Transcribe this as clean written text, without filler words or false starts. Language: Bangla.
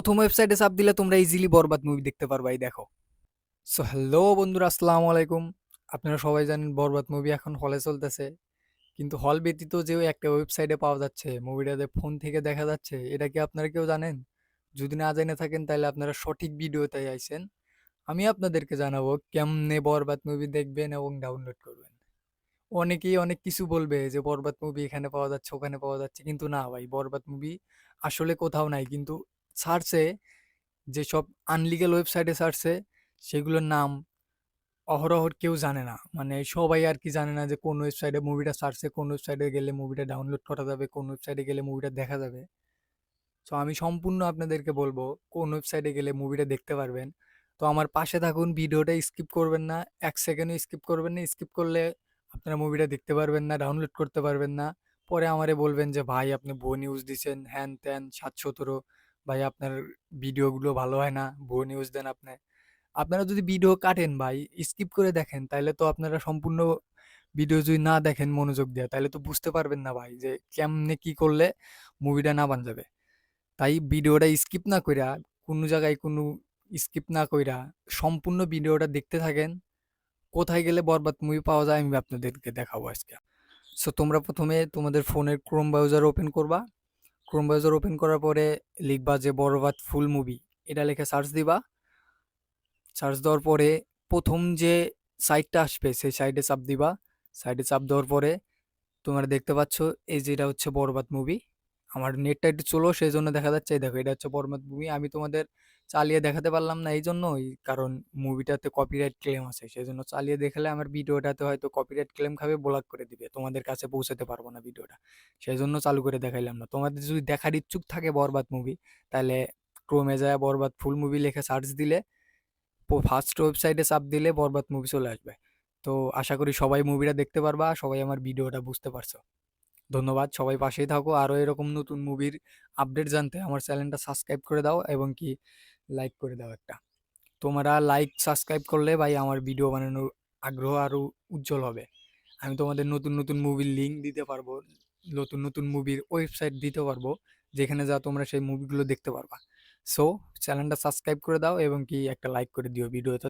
প্রথম ওয়েবসাইটে চাপ দিলে তোমরা ইজিলি বরবাদ মুভি দেখতে পারবা। এই দেখো। সো হ্যালো বন্ধুরা, আসসালামু আলাইকুম। আপনারা সবাই জানেন বরবাদ মুভি এখন হলে চলতেছে, কিন্তু হল ব্যতীত যে ওই একটা ওয়েবসাইটে পাওয়া যাচ্ছে, মুভিটাতে ফোন থেকে দেখা যাচ্ছে, এটা কি আপনারা কেউ জানেন? যদি না জেনে থাকেন তাহলে আপনারা সঠিক ভিডিওতে আইছেন। আমি আপনাদেরকে জানাবো কেমনে বরবাদ মুভি দেখবেন এবং ডাউনলোড করবেন। অনেকেই অনেক কিছু বলবে যে বরবাদ মুভি এখানে পাওয়া যাচ্ছে ওখানে পাওয়া যাচ্ছে, কিন্তু না ভাই, বরবাদ মুভি আসলে কোথাও নাই। কিন্তু সার্চে, যেসব আনলিগ্যাল ওয়েবসাইটে সার্চে, সেগুলোর নাম অহরহ কেউ জানে না। মানে সবাই আর কি জানে না যে কোন ওয়েবসাইটে মুভিটা সার্চে, কোন ওয়েবসাইটে গেলে মুভিটা ডাউনলোড করা যাবে, কোন ওয়েবসাইটে গেলে মুভিটা দেখা যাবে। তো আমি সম্পূর্ণ আপনাদেরকে বলবো কোন ওয়েবসাইটে গেলে মুভিটা দেখতে পারবেন। তো আমার পাশে থাকুন, ভিডিওটা স্কিপ করবেন না, এক সেকেন্ডও স্কিপ করবেন না। স্কিপ করলে আপনারা মুভিটা দেখতে পারবেন না, ডাউনলোড করতে পারবেন না। পরে আমারে বলবেন যে ভাই আপনি ভুয়ো নিউজ দিচ্ছেন, হ্যান ত্যান 717। ভাই আপনার ভিডিওগুলো ভালো হয় না, ভুয়ো নিউজ দেন আপনি। আপনারা যদি ভিডিও কাটেন ভাই, স্কিপ করে দেখেন, তাহলে তো আপনারা সম্পূর্ণ ভিডিও যদি না দেখেন মনোযোগ দিয়ে, তাহলে তো বুঝতে পারবেন না ভাই যে কেমনে কি করলে মুভিটা না বান যাবে। তাই ভিডিওটা স্কিপ না কইরা, কোনো জায়গায় কোনো স্কিপ না কইরা সম্পূর্ণ ভিডিওটা দেখতে থাকেন। কোথায় গেলে বরবাদ মুভি পাওয়া যায় আমি আপনাদেরকে দেখাবো আজকে। সো তোমরা প্রথমে তোমাদের ফোনের ক্রোম ব্রাউজার ওপেন করবা। ক্রোম ব্রাউজার ওপেন করার পরে লিখবা যে বরবাদ ফুল মুভি, এটা লিখে সার্চ দিবা। সার্চ দেওয়ার পরে প্রথম যে সাইটটা আসবে সেই সাইটে চাপ দিবা। সাইটে চাপ দেওয়ার পরে তোমরা দেখতে পাচ্ছ এই যে এটা হচ্ছে বরবাদ মুভি। আমার নেটটা একটু চলো, সেই জন্য দেখা যাচ্ছে। এই দেখো, এটা হচ্ছে বরবাদ মুভি। আমি তোমাদের চালিয়ে দেখাতে পারলাম না এই জন্যই, কারণ মুভিটাতে কপিরাইট ক্লেম আছে। সেই জন্য চালিয়ে দেখালে আমার ভিডিওটাতে হয়তো কপিরাইট ক্লেম খাবে, ব্লক করে দিবে, তোমাদের কাছে পৌঁছাতে পারবো না ভিডিওটা। সেই জন্য চালু করে দেখাইলাম না। তোমাদের যদি দেখার ইচ্ছুক থাকে বরবাদ মুভি, তাহলে ক্রোমে যায় বরবাদ ফুল মুভি লিখে সার্চ দিলে, ফার্স্ট ওয়েবসাইটে চাপ দিলে বরবাদ মুভি চলে আসবে। তো আশা করি সবাই মুভিটা দেখতে পারবা, সবাই আমার ভিডিওটা বুঝতে পারছো। ধন্যবাদ, সবাই পাশেই থাকো। আরো এরকম নতুন মুভির আপডেট জানতে আমার চ্যানেলটা সাবস্ক্রাইব করে দাও এবং কি লাইক করে দাও একটা। তোমরা লাইক সাবস্ক্রাইব করলে ভাই আমার ভিডিও বানানোর আগ্রহ আরো উজ্জ্বল হবে। আমি তোমাদের নতুন নতুন মুভির লিঙ্ক দিতে পারবো, নতুন নতুন মুভির ওয়েবসাইট দিতে পারবো, যেখানে যা তোমরা সেই মুভিগুলো দেখতে পারবা। সো চ্যানেলটা সাবস্ক্রাইব করে দাও এবং কি একটা লাইক করে দিও ভিডিওতে।